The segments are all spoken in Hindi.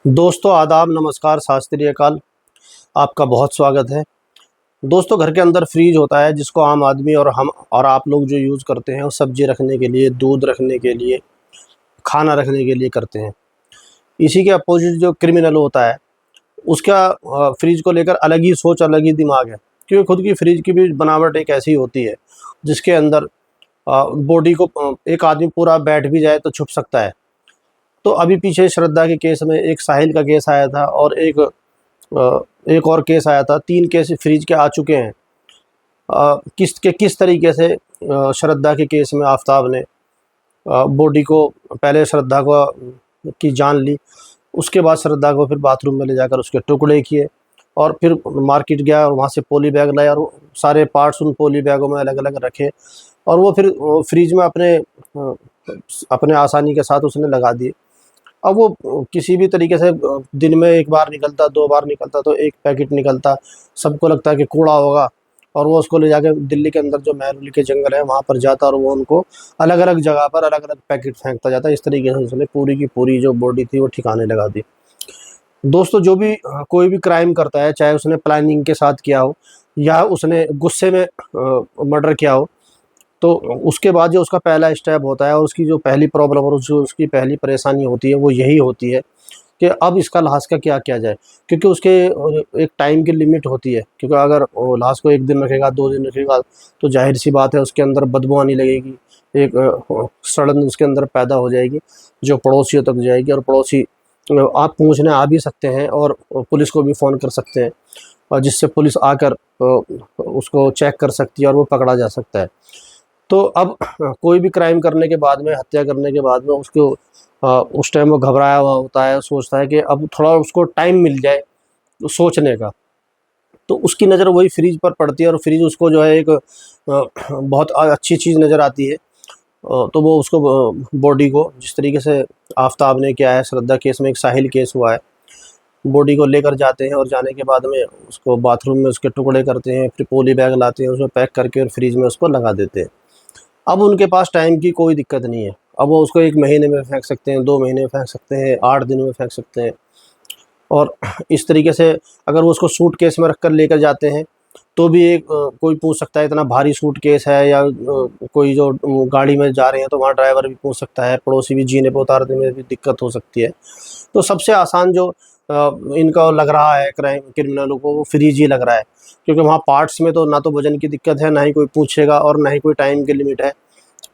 दोस्तों आदाब, नमस्कार, सत श्री अकाल। आपका बहुत स्वागत है। दोस्तों, घर के अंदर फ्रीज होता है जिसको आम आदमी और हम और आप लोग जो यूज़ करते हैं वो सब्जी रखने के लिए, दूध रखने के लिए, खाना रखने के लिए करते हैं। इसी के अपोजिट जो क्रिमिनल होता है उसका फ्रिज को लेकर अलग ही सोच, अलग ही दिमाग है। क्योंकि खुद की फ्रिज की भी बनावट एक ऐसी होती है जिसके अंदर बॉडी को एक आदमी पूरा बैठ भी जाए तो छुप सकता है। तो अभी पीछे श्रद्धा के केस में एक साहिल का केस आया था और एक और केस आया था। 3 केस फ्रिज के आ चुके हैं। किस तरीके से श्रद्धा के केस में आफताब ने बॉडी को पहले श्रद्धा को की जान ली, उसके बाद श्रद्धा को फिर बाथरूम में ले जाकर उसके टुकड़े किए और फिर मार्केट गया और वहाँ से पॉली बैग लाया और सारे पार्ट्स उन पॉली बैगों में अलग अलग रखे और वो फिर फ्रिज में अपने आसानी के साथ उसने लगा दिए। अब वो किसी भी तरीके से दिन में 1 बार निकलता, 2 बार निकलता तो 1 पैकेट निकलता। सबको लगता है कि कूड़ा होगा और वो उसको ले जाके दिल्ली के अंदर जो महरौली के जंगल है वहाँ पर जाता और वो उनको अलग-अलग जगह पर अलग-अलग पैकेट फेंकता जाता। इस तरीके से उसने पूरी की पूरी जो बॉडी थी वो ठिकाने लगा दी। दोस्तों, जो भी कोई भी क्राइम करता है, चाहे उसने प्लानिंग के साथ किया हो या उसने गुस्से में मर्डर किया हो, तो उसके बाद जो उसका पहला स्टेप होता है और उसकी जो पहली प्रॉब्लम और जो उसकी पहली परेशानी होती है वो यही होती है कि अब इसका लाश का क्या किया जाए। क्योंकि उसके एक टाइम की लिमिट होती है। क्योंकि अगर वो लाश को 1 दिन रखेगा, 2 दिन रखेगा तो जाहिर सी बात है उसके अंदर बदबू आने लगेगी, एक सड़न उसके अंदर पैदा हो जाएगी जो पड़ोसियों तक जाएगी और पड़ोसी आप पूछने आ भी सकते हैं और पुलिस को भी फ़ोन कर सकते हैं और जिससे पुलिस आकर उसको चेक कर सकती है और वो पकड़ा जा सकता है। तो अब कोई भी क्राइम करने के बाद में, हत्या करने के बाद में उसको उस टाइम वो घबराया हुआ होता है, सोचता है कि अब थोड़ा उसको टाइम मिल जाए सोचने का। तो उसकी नज़र वही फ्रिज पर पड़ती है और फ्रिज उसको जो है एक बहुत अच्छी चीज़ नज़र आती है। तो वो उसको बॉडी को जिस तरीके से आफताब ने किया है, श्रद्धा केस में एक साहिल केस हुआ है, बॉडी को लेकर जाते हैं और जाने के बाद में उसको बाथरूम में उसके टुकड़े करते हैं, फिर पॉली बैग लाते हैं, उसमें पैक करके और फ्रिज में उसको लगा देते हैं। अब उनके पास टाइम की कोई दिक्कत नहीं है। अब वो उसको 1 महीने में फेंक सकते हैं, 2 महीने में फेंक सकते हैं, 8 दिन में फेंक सकते हैं। और इस तरीके से अगर वो उसको सूटकेस में रख कर लेकर जाते हैं तो भी कोई पूछ सकता है इतना भारी सूटकेस है, या कोई जो गाड़ी में जा रहे हैं तो वहाँ ड्राइवर भी पूछ सकता है, पड़ोसी भी जीने पे उतारने में भी दिक्कत हो सकती है। तो सबसे आसान जो इनका लग रहा है क्रिमिनलों को, वो फ्रिज ही लग रहा है। क्योंकि वहाँ पार्ट्स में तो ना तो वज़न की दिक्कत है, ना ही कोई पूछेगा और ना ही कोई टाइम की लिमिट है।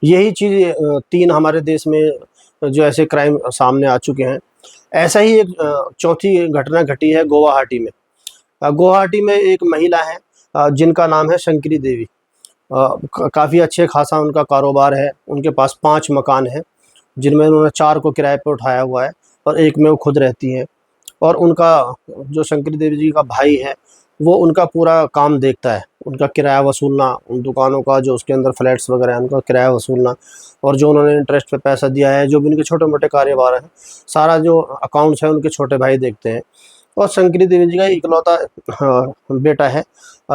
यही चीज़ 3 हमारे देश में जो ऐसे क्राइम सामने आ चुके हैं। ऐसा ही एक चौथी घटना घटी है गुवाहाटी में। गुवाहाटी में एक महिला है जिनका नाम है शंकरी देवी। काफ़ी अच्छे खासा उनका कारोबार है। उनके पास 5 मकान हैं जिनमें उन्होंने 4 को किराए पे उठाया हुआ है और 1 में वो खुद रहती हैं। और उनका जो शंकरी देवी जी का भाई है वो उनका पूरा काम देखता है, उनका किराया वसूलना, उन दुकानों का जो उसके अंदर फ्लैट्स वगैरह हैं उनका किराया वसूलना, और जो उन्होंने इंटरेस्ट पे पैसा दिया है, जो भी उनके छोटे-मोटे कारोबार हैं, सारा जो अकाउंट्स है उनके छोटे भाई देखते हैं। और शंकरी देवी जी का इकलौता बेटा है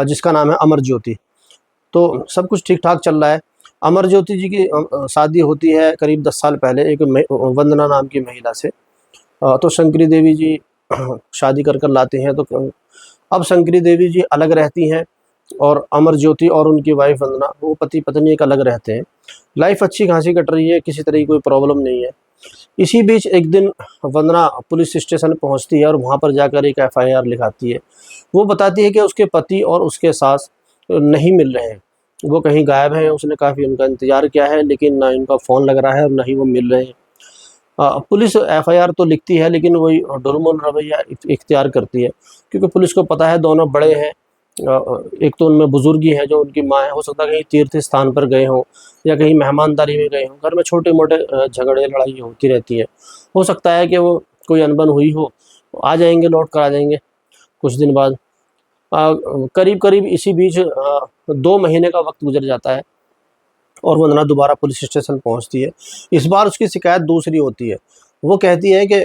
जिसका नाम है अमर ज्योति। तो सब कुछ ठीक-ठाक चल रहा है। अमर ज्योति जी की शादी होती है करीब 10 साल पहले एक वंदना नाम की महिला से। तो शंकरी देवी जी शादी कर लाते हैं। तो अब शंकरी देवी जी अलग रहती हैं और अमर ज्योति और उनकी वाइफ वंदना, वो पति पत्नी एक अलग रहते हैं। लाइफ अच्छी खासी कट रही है, किसी तरह की कोई प्रॉब्लम नहीं है। इसी बीच एक दिन वंदना पुलिस स्टेशन पहुंचती है और वहां पर जाकर एक एफआईआर लिखाती है। वो बताती है कि उसके पति और उसके सास नहीं मिल रहे हैं, वो कहीं गायब हैं। उसने काफ़ी उनका इंतज़ार किया है लेकिन ना इनका फ़ोन लग रहा है और ना ही वो मिल रहे हैं। पुलिस एफआईआर तो लिखती है लेकिन वही ढुलमुल रवैया इख्तियार करती है। क्योंकि पुलिस को पता है दोनों बड़े हैं। एक तो उनमें बुजुर्गी है, जो उनकी माँ है, हो सकता है कहीं तीर्थ स्थान पर गए हों या कहीं मेहमानदारी में गए हों। घर में छोटे-मोटे झगड़े लड़ाई होती रहती है। हो सकता है कि वो कोई अनबन हुई हो, आ जाएँगे, लौट कर आ जाएँगे कुछ दिन बाद। करीब-करीब इसी बीच 2 महीने का वक़्त गुज़र जाता है और वंदना दोबारा पुलिस स्टेशन पहुंचती है। इस बार उसकी शिकायत दूसरी होती है। वो कहती है कि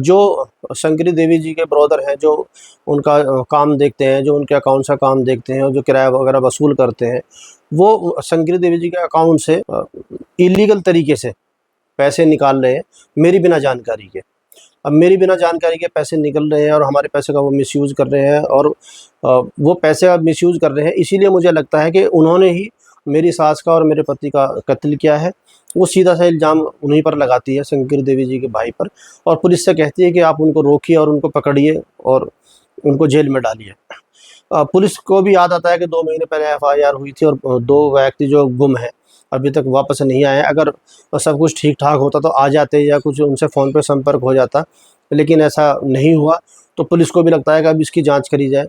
जो शंकरी देवी जी के ब्रदर हैं, जो उनका काम देखते हैं, जो उनके अकाउंट से काम देखते हैं और जो किराया वगैरह वसूल करते हैं, वो शंकरी देवी जी के अकाउंट से इल्लीगल तरीके से पैसे निकाल रहे हैं मेरी बिना जानकारी के। अब मेरी बिना जानकारी के पैसे निकल रहे हैं और हमारे पैसे का वो मिसयूज़ कर रहे हैं, और वो पैसे का मिसयूज़ कर रहे हैं। इसीलिए मुझे लगता है कि उन्होंने ही मेरी सास का और मेरे पति का कत्ल किया है। वो सीधा सा इल्ज़ाम उन्हीं पर लगाती है, शंकर देवी जी के भाई पर, और पुलिस से कहती है कि आप उनको रोकिए और उनको पकड़िए और उनको जेल में डालिए। पुलिस को भी याद आता है कि 2 महीने पहले एफआईआर हुई थी और 2 व्यक्ति जो गुम हैं, अभी तक वापस नहीं आए हैं। अगर सब कुछ ठीक-ठाक होता तो आ जाते, या कुछ उनसे फ़ोन पे संपर्क हो जाता, लेकिन ऐसा नहीं हुआ। तो पुलिस को भी लगता है कि अब इसकी जाँच करी जाए।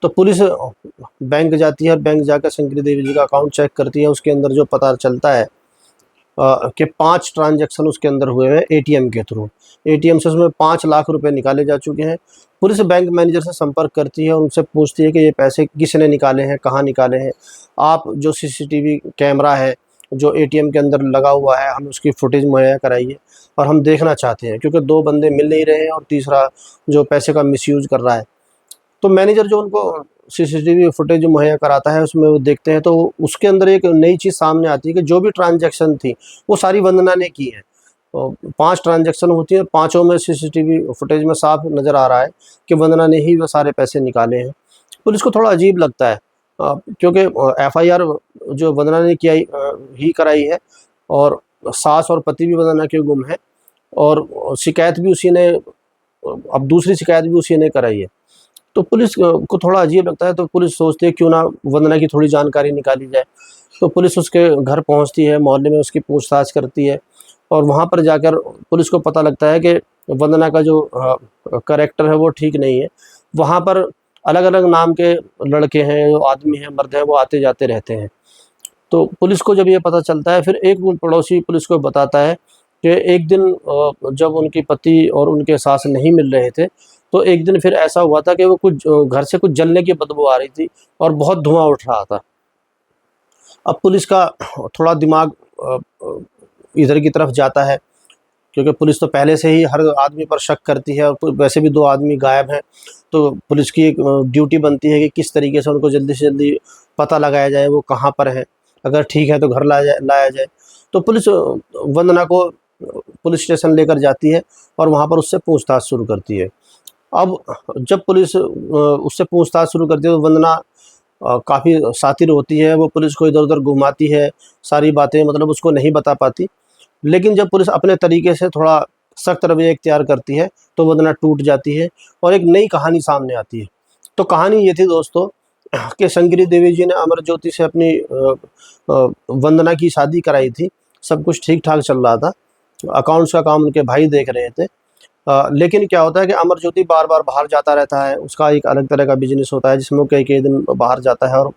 तो पुलिस बैंक जाती है और बैंक जाकर शंकरी देवी जी का अकाउंट चेक करती है। उसके अंदर जो पता चलता है कि 5 ट्रांज़ैक्शन उसके अंदर हुए हैं एटीएम के थ्रू। एटीएम से उसमें 5 लाख रुपए निकाले जा चुके हैं। पुलिस बैंक मैनेजर से संपर्क करती है और उनसे पूछती है कि ये पैसे किसने निकाले हैं, कहाँ निकाले हैं? आप जो सीसीटीवी कैमरा है, जो एटीएम के अंदर लगा हुआ है, हमें उसकी फुटेज मुहैया कराइए और हम देखना चाहते हैं, क्योंकि 2 बंदे मिल नहीं रहे हैं और तीसरा जो पैसे का मिसयूज़ कर रहा है। तो मैनेजर जो उनको सीसीटीवी फुटेज मुहैया कराता है, उसमें वो देखते हैं, तो उसके अंदर एक नई चीज़ सामने आती है कि जो भी ट्रांजैक्शन थी वो सारी वंदना ने की है। 5 ट्रांजैक्शन होती है, पाँचों में सीसीटीवी फुटेज में साफ नज़र आ रहा है कि वंदना ने ही वो सारे पैसे निकाले हैं। पुलिस को थोड़ा अजीब लगता है, क्योंकि एफआईआर जो वंदना ने ही कराई है, और सास और पति भी वंदना के गुम हैं, और शिकायत भी उसी ने, अब दूसरी शिकायत भी उसी ने कराई है। तो पुलिस को थोड़ा अजीब लगता है, तो पुलिस सोचती है क्यों ना वंदना की थोड़ी जानकारी निकाली जाए। तो पुलिस उसके घर पहुंचती है, मोहल्ले में उसकी पूछताछ करती है, और वहां पर जाकर पुलिस को पता लगता है कि वंदना का जो कैरेक्टर है वो ठीक नहीं है। वहां पर अलग-अलग नाम के लड़के हैं, जो आदमी हैं, मर्द हैं, वो आते जाते रहते हैं। तो पुलिस को जब ये पता चलता है, फिर एक वो पड़ोसी पुलिस को बताता है कि एक दिन जब उनकी पति और उनके सास नहीं मिल रहे थे, तो एक दिन फिर ऐसा हुआ था कि वो कुछ घर से कुछ जलने की बदबू आ रही थी और बहुत धुआँ उठ रहा था। अब पुलिस का थोड़ा दिमाग इधर की तरफ जाता है, क्योंकि पुलिस तो पहले से ही हर आदमी पर शक करती है, और वैसे भी 2 आदमी गायब हैं। तो पुलिस की एक ड्यूटी बनती है कि किस तरीके से उनको जल्दी से जल्दी पता लगाया जाए वो कहाँ पर हैं। अगर ठीक है तो घर लाया जाए। तो पुलिस वंदना को पुलिस स्टेशन लेकर जाती है और वहाँ पर उससे पूछताछ शुरू करती है। अब जब पुलिस उससे पूछताछ शुरू करती है, तो वंदना काफ़ी शातिर होती है। वो पुलिस को इधर-उधर घुमाती है, सारी बातें मतलब उसको नहीं बता पाती। लेकिन जब पुलिस अपने तरीके से थोड़ा सख्त रवैया इख्तियार करती है, तो वंदना टूट जाती है और एक नई कहानी सामने आती है। तो कहानी ये थी दोस्तों कि शंकरी देवी जी ने अमरज्योति से अपनी वंदना की शादी कराई थी। सब कुछ ठीक-ठाक चल रहा था। अकाउंट्स का काम उनके भाई देख रहे थे। लेकिन क्या होता है कि अमरज्योति बार-बार बाहर जाता रहता है। उसका एक अलग तरह का बिज़नेस होता है, जिसमें वो कई-कई दिन बाहर जाता है और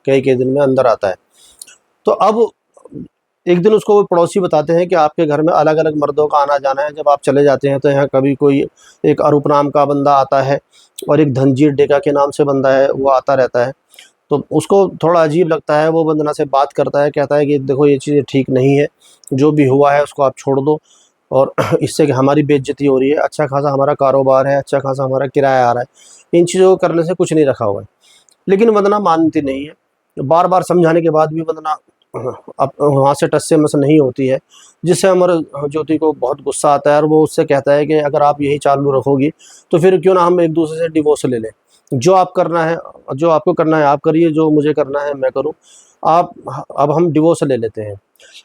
कई-कई दिन में अंदर आता है। तो अब एक दिन उसको वो पड़ोसी बताते हैं कि आपके घर में अलग-अलग मर्दों का आना-जाना है। जब आप चले जाते हैं तो यहाँ कभी कोई एक अरूप नाम का बंदा आता है और एक धनजीर डेका के नाम से बंदा है, वो आता रहता है। तो उसको थोड़ा अजीब लगता है, वो वंदना से बात करता है, कहता है कि देखो ये चीज़ें ठीक नहीं है, जो भी हुआ है उसको आप छोड़ दो, और इससे कि हमारी बेइज्जती हो रही है, अच्छा खासा हमारा कारोबार है, अच्छा खासा हमारा किराया आ रहा है, इन चीज़ों को करने से कुछ नहीं रखा हुआ है। लेकिन वंदना मानती नहीं है। बार-बार समझाने के बाद भी वंदना अब वहाँ से टस से मस नहीं होती है, जिससे अमरज्योति को बहुत गुस्सा आता है, और वो उससे कहता है कि अगर आप यही चालू रखोगी, तो फिर क्यों ना हम एक-दूसरे से डिवोर्स ले लें। जो आपको करना है आप करिए, जो मुझे करना है मैं करूँ। आप अब हम डिवोर्स ले लेते हैं।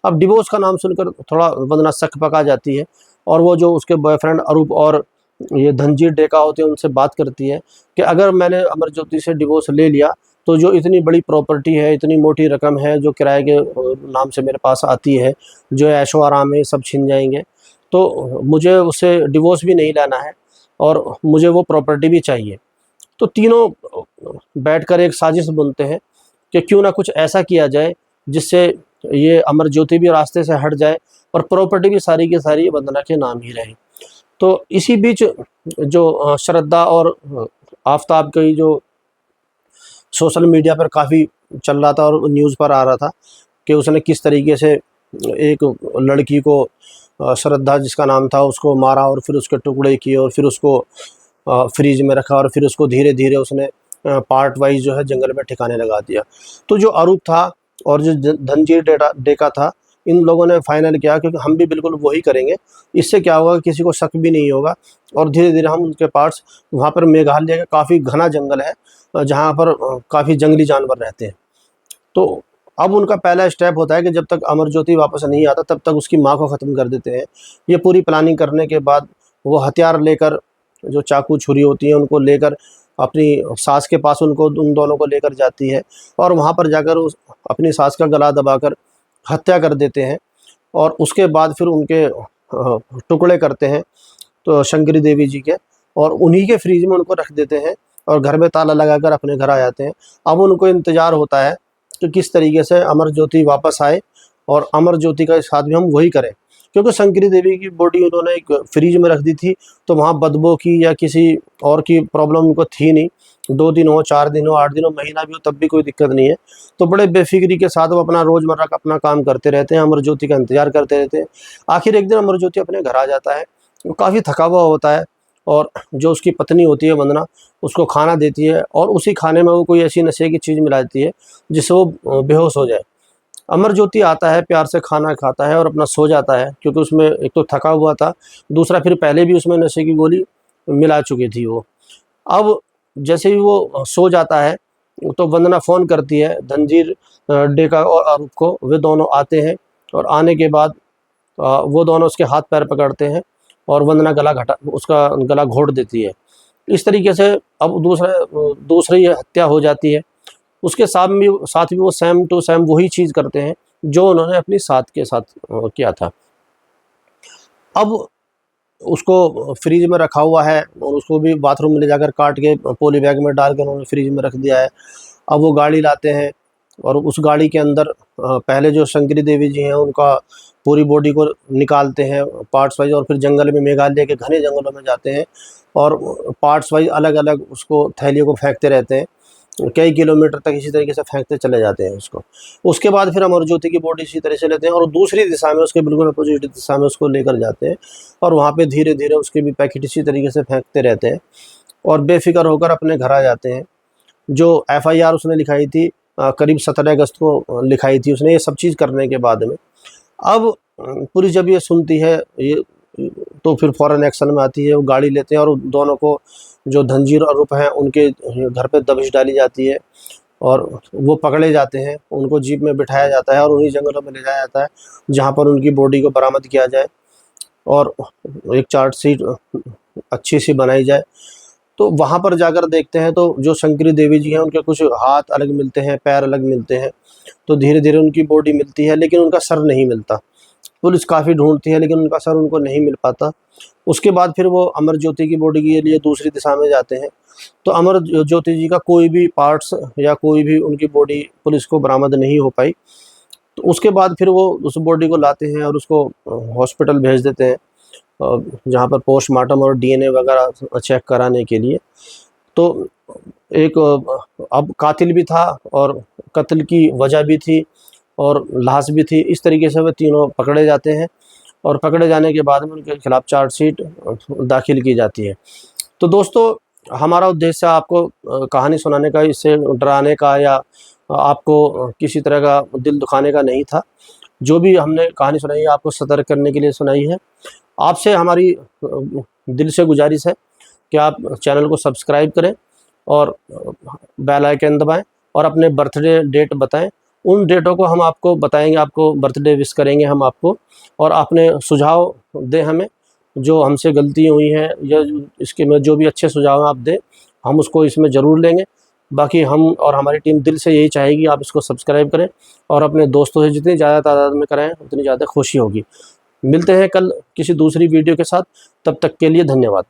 अब डिवोर्स का नाम सुनकर थोड़ा वंदना सक-पका जाती है, और वो जो उसके बॉयफ्रेंड अरूप और ये धनजीर डेका होते हैं, उनसे बात करती है कि अगर मैंने अमरज्योति से डिवोर्स ले लिया, तो जो इतनी बड़ी प्रॉपर्टी है, इतनी मोटी रकम है, जो किराए के नाम से मेरे पास आती है, जो ऐशो-आराम है, सब छिन जाएँगे। तो मुझे उससे डिवोर्स भी नहीं लेना है, और मुझे वो प्रॉपर्टी भी चाहिए। तो तीनों बैठकर एक साजिश बुनते हैं कि क्यों ना कुछ ऐसा किया जाए जिससे ये अमरज्योति भी रास्ते से हट जाए और प्रॉपर्टी भी सारी की सारी वंदना के नाम ही रहे। तो इसी बीच जो श्रद्धा और आफ़ताब की जो सोशल मीडिया पर काफ़ी चल रहा था और न्यूज़ पर आ रहा था कि उसने किस तरीके से एक लड़की को, श्रद्धा जिसका नाम था, उसको मारा और फिर उसके टुकड़े किए और फिर उसको फ्रिज में रखा, और फिर उसको धीरे-धीरे उसने पार्ट वाइज़ जो है जंगल में ठिकाने लगा दिया। तो जो अरूप था और जो धनजीर डेका था, इन लोगों ने फाइनल किया, क्योंकि हम भी बिल्कुल वही करेंगे। इससे क्या होगा, किसी को शक भी नहीं होगा, और धीरे धीरे हम उनके पार्ट्स, वहाँ पर मेघालय का काफ़ी घना जंगल है जहाँ पर काफ़ी जंगली जानवर रहते हैं। तो अब उनका पहला स्टेप होता है कि जब तक अमरज्योति वापस नहीं आता तब तक उसकी माँ को ख़त्म कर देते हैं। ये पूरी प्लानिंग करने के बाद वो हथियार लेकर, जो चाकू छुरी होती है उनको लेकर अपनी सास के पास उन दोनों को लेकर जाती है, और वहाँ पर जाकर उस अपनी सास का गला दबाकर हत्या कर देते हैं। और उसके बाद फिर उनके टुकड़े करते हैं तो शंकरी देवी जी के, और उन्हीं के फ्रीज में उनको रख देते हैं और घर में ताला लगाकर अपने घर आ जाते हैं। अब उनको इंतज़ार होता है कि किस तरीके से अमरज्योति वापस आए, और अमरज्योति का साथ भी हम वही करें, क्योंकि शंकरी देवी की बॉडी उन्होंने एक फ्रीज में रख दी थी, तो वहाँ बदबू की या किसी और की प्रॉब्लम उनको थी नहीं। 2 दिन हो, 4 दिन हो, 8 दिन हो, महीना भी हो, तब भी कोई दिक्कत नहीं है। तो बड़े बेफिक्री के साथ वो अपना रोज़मर्रा का अपना काम करते रहते हैं, अमरज्योति का इंतज़ार करते रहते हैं। आखिर एक दिन अमरज्योति अपने घर आ जाता है, वो काफ़ी थका हुआ होता है, और जो उसकी पत्नी होती है वंदना, उसको खाना देती है, और उसी खाने में वो कोई ऐसी नशे की चीज़ मिला देती है जिससे वो बेहोश हो जाए। अमरज्योति आता है, प्यार से खाना खाता है और अपना सो जाता है, क्योंकि उसमें एक तो थका हुआ था, दूसरा फिर पहले भी उसमें नशे की गोली मिला चुकी थी वो। अब जैसे ही वो सो जाता है तो वंदना फ़ोन करती है धनजीर डेका और अरूप को। वे दोनों आते हैं, और आने के बाद वो दोनों उसके हाथ पैर पकड़ते हैं, और वंदना उसका गला घोंट देती है। इस तरीके से अब दूसरी हत्या हो जाती है। उसके साथ भी वो सेम टू सेम वही चीज़ करते हैं जो उन्होंने अपनी साथ के साथ किया था। अब उसको फ्रिज में रखा हुआ है, और उसको भी बाथरूम में ले जाकर काट के पॉली बैग में डाल के उन्होंने फ्रिज में रख दिया है। अब वो गाड़ी लाते हैं, और उस गाड़ी के अंदर पहले जो शंकरी देवी जी हैं उनका पूरी बॉडी को निकालते हैं पार्ट्स वाइज, और फिर जंगल में, मेघालय के घने जंगलों में जाते हैं, और पार्ट्स वाइज अलग अलग उसको थैलियों को फेंकते रहते हैं, कई किलोमीटर तक इसी तरीके से फेंकते चले जाते हैं उसको। उसके बाद फिर अमरज्योति की बॉडी इसी तरह से लेते हैं, और दूसरी दिशा में, उसके बिल्कुल अपोजिट दिशा में उसको लेकर जाते हैं, और वहाँ पे धीरे धीरे उसके भी पैकेट इसी तरीके से फेंकते रहते हैं, और बेफिक्र होकर अपने घर आ जाते हैं। जो एफआईआर उसने लिखाई थी करीब 17 अगस्त को लिखाई थी उसने, ये सब चीज़ करने के बाद में। अब पुलिस जब ये सुनती है ये, तो फिर फ़ौरन एक्शन में आती है। वो गाड़ी लेते हैं, और दोनों को, जो धनजीर और रूप हैं, उनके घर पे दबिश डाली जाती है, और वो पकड़े जाते हैं। उनको जीप में बिठाया जाता है और उन्हीं जंगलों में ले जाया जाता है जहाँ पर उनकी बॉडी को बरामद किया जाए, और एक चार्जशीट अच्छी सी बनाई जाए। तो वहाँ पर जाकर देखते हैं तो जो शंकरी देवी जी हैं उनके कुछ हाथ अलग मिलते हैं, पैर अलग मिलते हैं। तो धीरे धीरे उनकी बॉडी मिलती है, लेकिन उनका सर नहीं मिलता। पुलिस काफ़ी ढूंढती है, लेकिन उनका सर उनको नहीं मिल पाता। उसके बाद फिर वो अमरज्योति की बॉडी के लिए दूसरी दिशा में जाते हैं, तो अमरज्योति जी का कोई भी पार्ट्स या कोई भी उनकी बॉडी पुलिस को बरामद नहीं हो पाई। तो उसके बाद फिर वो उस बॉडी को लाते हैं और उसको हॉस्पिटल भेज देते हैं, जहाँ पर पोस्टमार्टम और डीएनए वगैरह चेक कराने के लिए। तो एक अब कातिल भी था, और कत्ल की वजह भी थी, और लाश भी थी। इस तरीके से वे तीनों पकड़े जाते हैं, और पकड़े जाने के बाद में उनके खिलाफ़ चार्जशीट दाखिल की जाती है। तो दोस्तों, हमारा उद्देश्य आपको कहानी सुनाने का, इससे डराने का या आपको किसी तरह का दिल दुखाने का नहीं था। जो भी हमने कहानी सुनाई है आपको सतर्क करने के लिए सुनाई है। आपसे हमारी दिल से गुजारिश है कि आप चैनल को सब्सक्राइब करें, और बेल आइकन दबाएँ, और अपने बर्थडे डेट बताएं। उन डेटों को हम आपको बताएंगे, आपको बर्थडे विश करेंगे हम आपको, और अपने सुझाव दें हमें, जो हमसे गलती हुई हैं या इसके में जो भी अच्छे सुझाव आप दें, हम उसको इसमें ज़रूर लेंगे। बाकी हम और हमारी टीम दिल से यही चाहेगी आप इसको सब्सक्राइब करें, और अपने दोस्तों से जितनी ज़्यादा तादाद में कराएं उतनी ज़्यादा खुशी होगी। मिलते हैं कल किसी दूसरी वीडियो के साथ, तब तक के लिए धन्यवाद।